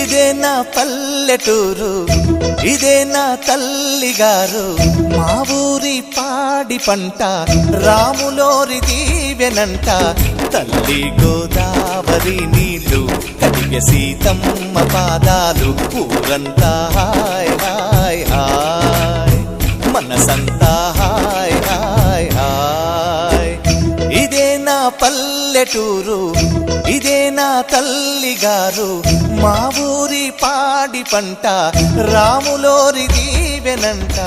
ఇదే నా పల్లెటూరు, ఇదే నా తల్లిగారు, మా ఊరి పాడి పంట రాములోరి దీవెనంట. తల్లి గోదావరి నీళ్ళు కడిగ సీతమ్మ పాదాలు, ఊరంతా హాయ్ హాయ్ హాయ్, మనసంతా హాయ్ హాయ్ హాయ్. ఇదే నా పల్లెటూరు, ఇదే నా తల్లిగారు, మా ఊరి పాడి పంట రాములోరి దీవెనంట.